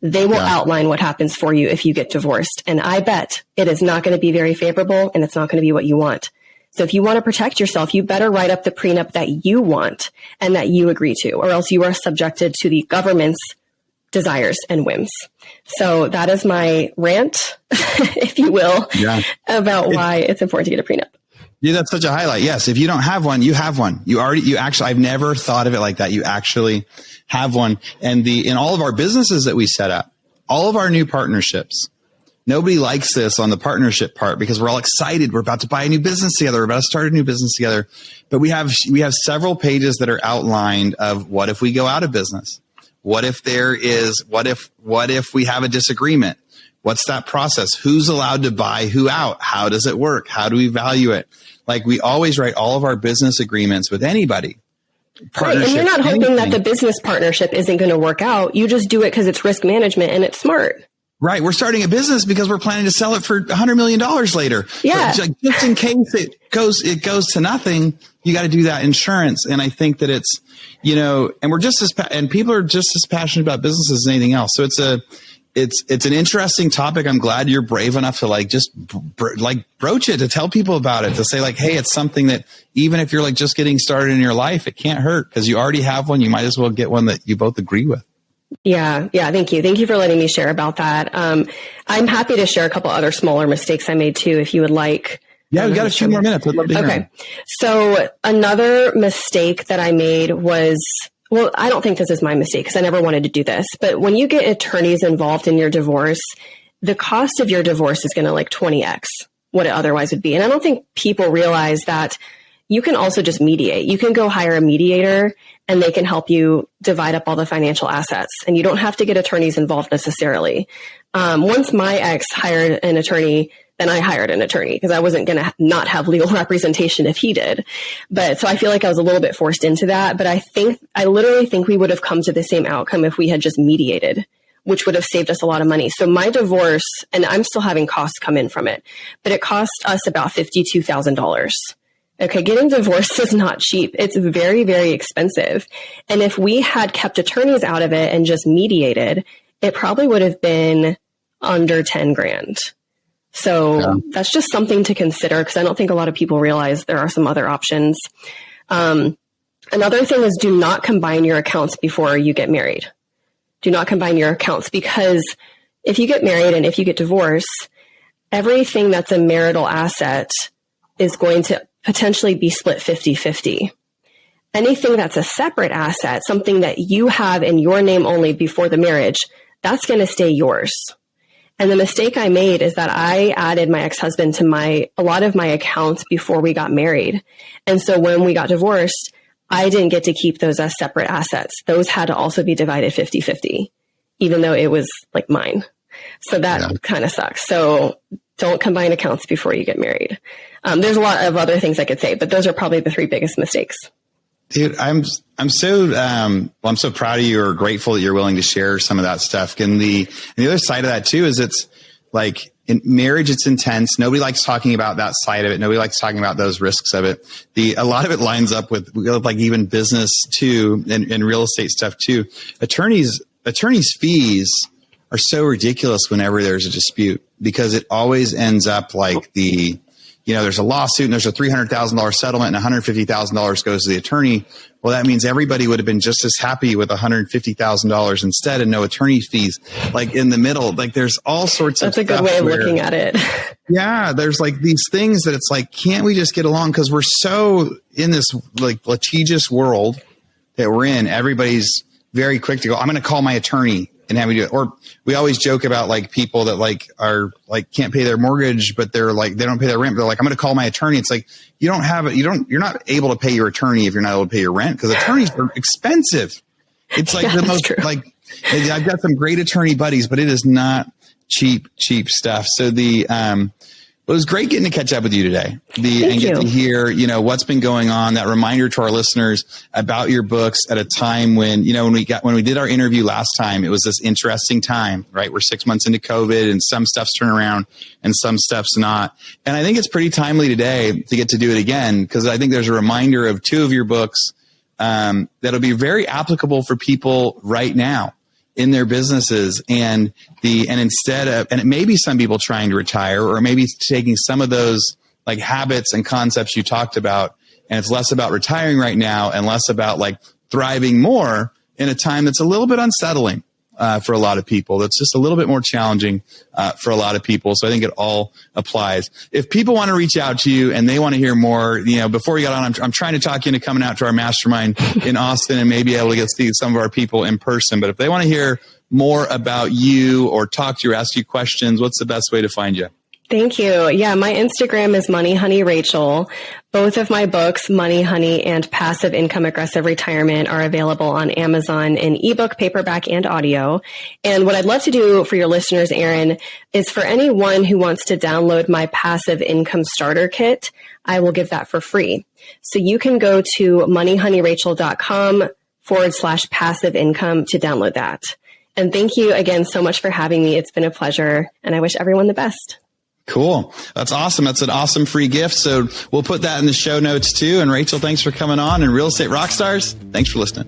They will outline what happens for you if you get divorced. And I bet it is not going to be very favorable, and it's not going to be what you want. So if you want to protect yourself, you better write up the prenup that you want and that you agree to, or else you are subjected to the government's desires and whims. So that is my rant, if you will, about why it's important to get a prenup. Yeah, that's such a highlight. Yes. If you don't have one, you have one. I've never thought of it like that. You actually have one. And in all of our businesses that we set up, all of our new partnerships, nobody likes this on the partnership part because we're all excited. We're about to buy a new business together. We're about to start a new business together. But we have several pages that are outlined of what if we go out of business? What if we have a disagreement? What's that process? Who's allowed to buy who out? How does it work? How do we value it? Like, we always write all of our business agreements with anybody. Right, and you're not hoping that the business partnership isn't going to work out. You just do it because it's risk management and it's smart. Right. We're starting a business because we're planning to sell it for $100 million later. Yeah. So just in case it goes to nothing, you got to do that insurance. And I think that it's, and people are just as passionate about businesses as anything else. So it's an interesting topic. I'm glad you're brave enough to broach it, to tell people about it, to say like, hey, it's something that even if you're just getting started in your life, it can't hurt because you already have one. You might as well get one that you both agree with. Yeah. Thank you. Thank you for letting me share about that. I'm happy to share a couple other smaller mistakes I made too, if you would like. Yeah, we've got a few more minutes. I'd love to hear them. So another mistake that I made was, well, I don't think this is my mistake because I never wanted to do this, but when you get attorneys involved in your divorce, the cost of your divorce is going to 20x what it otherwise would be. And I don't think people realize that you can also just mediate. You can go hire a mediator and they can help you divide up all the financial assets. And you don't have to get attorneys involved necessarily. Once my ex hired an attorney, then I hired an attorney because I wasn't going to not have legal representation if he did. But so I feel like I was a little bit forced into that. But I literally think we would have come to the same outcome if we had just mediated, which would have saved us a lot of money. So my divorce, and I'm still having costs come in from it, but it cost us about $52,000. Okay, getting divorced is not cheap. It's very, very expensive. And if we had kept attorneys out of it and just mediated, it probably would have been under 10 grand. So that's just something to consider because I don't think a lot of people realize there are some other options. Another thing is do not combine your accounts before you get married. Do not combine your accounts because if you get married and if you get divorced, everything that's a marital asset is going to potentially be split 50-50. Anything that's a separate asset, something that you have in your name only before the marriage, that's going to stay yours. And the mistake I made is that I added my ex-husband to a lot of my accounts before we got married. And so when we got divorced, I didn't get to keep those as separate assets. Those had to also be divided 50-50, even though it was mine. So that kind of sucks. So don't combine accounts before you get married. There's a lot of other things I could say, but those are probably the three biggest mistakes. Dude, I'm so proud of you or grateful that you're willing to share some of that stuff. And the other side of that too is it's like in marriage, it's intense. Nobody likes talking about that side of it. Nobody likes talking about those risks of it. A lot of it lines up with even business too and real estate stuff too. Attorneys' fees are so ridiculous whenever there's a dispute because it always ends up there's a lawsuit and there's a $300,000 settlement and $150,000 goes to the attorney. Well, that means everybody would have been just as happy with $150,000 instead and no attorney fees. In the middle, there's all sorts That's of That's a good way of looking at it. Yeah. There's these things that it's can't we just get along? Cause we're so in this litigious world that we're in. Everybody's very quick to go, I'm going to call my attorney and have me do it. Or we always joke about people that are can't pay their mortgage, but they're they don't pay their rent. But they're I'm going to call my attorney. It's you're not able to pay your attorney if you're not able to pay your rent because attorneys are expensive. It's the most true. I've got some great attorney buddies, but it is not cheap stuff. So Well, it was great getting to catch up with you today Thank get you. to hear, what's been going on, that reminder to our listeners about your books at a time when, when we did our interview last time, it was this interesting time, right? We're 6 months into COVID and some stuff's turning around and some stuff's not. And I think it's pretty timely today to get to do it again, because I think there's a reminder of 2 of your books that'll be very applicable for people right now in their businesses, and it may be some people trying to retire, or maybe taking some of those like habits and concepts you talked about, and it's less about retiring right now and less about like thriving more in a time that's a little bit unsettling for a lot of people. That's just a little bit more challenging for a lot of people. So I think it all applies. If people want to reach out to you and they want to hear more, before you got on, I'm trying to talk you into coming out to our mastermind in Austin and maybe able to get to see some of our people in person. But if they want to hear more about you or talk to you or ask you questions, what's the best way to find you? Thank you. Yeah, my Instagram is Money Honey Rachel. Both of my books, Money Honey and Passive Income Aggressive Retirement, are available on Amazon in ebook, paperback, and audio. And what I'd love to do for your listeners, Aaron, is for anyone who wants to download my Passive Income Starter Kit, I will give that for free. So you can go to moneyhoneyrachel.com/passive income to download that. And thank you again so much for having me. It's been a pleasure, and I wish everyone the best. Cool. That's awesome. That's an awesome free gift. So we'll put that in the show notes too. And Rachel, thanks for coming on. And Real Estate Rockstars, thanks for listening.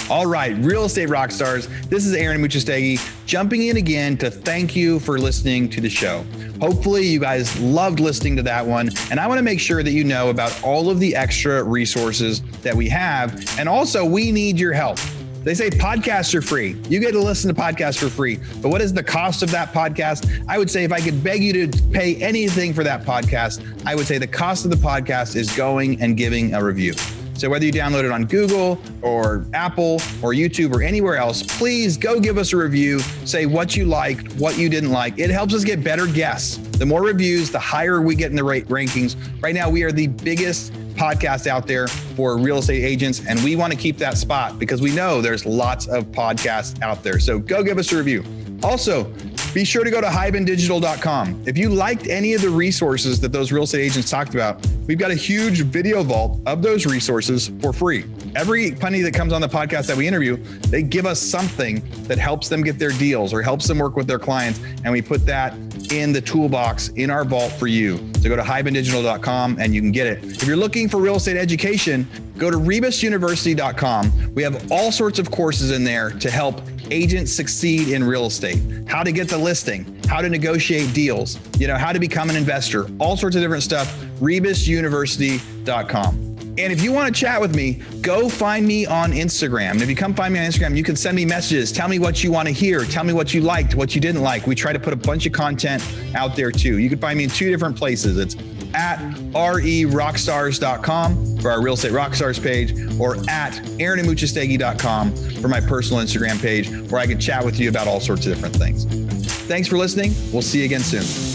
All right, Real Estate Rockstars, this is Aaron Muchastegui jumping in again to thank you for listening to the show. Hopefully you guys loved listening to that one. And I want to make sure that you know about all of the extra resources that we have. And also, we need your help. They say podcasts are free. You get to listen to podcasts for free. But what is the cost of that podcast? I would say if I could beg you to pay anything for that podcast, I would say the cost of the podcast is going and giving a review. So whether you download it on Google or Apple or YouTube or anywhere else, please go give us a review. Say what you liked, what you didn't like. It helps us get better guests. The more reviews, the higher we get in the rankings. Right now, we are the biggest podcast out there for real estate agents, and we want to keep that spot because we know there's lots of podcasts out there. So go give us a review. Also, be sure to go to hibandigital.com. If you liked any of the resources that those real estate agents talked about, we've got a huge video vault of those resources for free. Every penny that comes on the podcast that we interview, they give us something that helps them get their deals or helps them work with their clients. And we put that in the toolbox in our vault for you. So go to hibandigital.com and you can get it. If you're looking for real estate education, go to rebusuniversity.com. We have all sorts of courses in there to help agents succeed in real estate, how to get the listing, how to negotiate deals, how to become an investor, all sorts of different stuff, rebusuniversity.com. And if you want to chat with me, go find me on Instagram. And if you come find me on Instagram, you can send me messages. Tell me what you want to hear. Tell me what you liked, what you didn't like. We try to put a bunch of content out there too. You can find me in 2 different places. It's at rerockstars.com for our Real Estate Rockstars page, or at aaronandmuchastegui.com for my personal Instagram page, where I can chat with you about all sorts of different things. Thanks for listening. We'll see you again soon.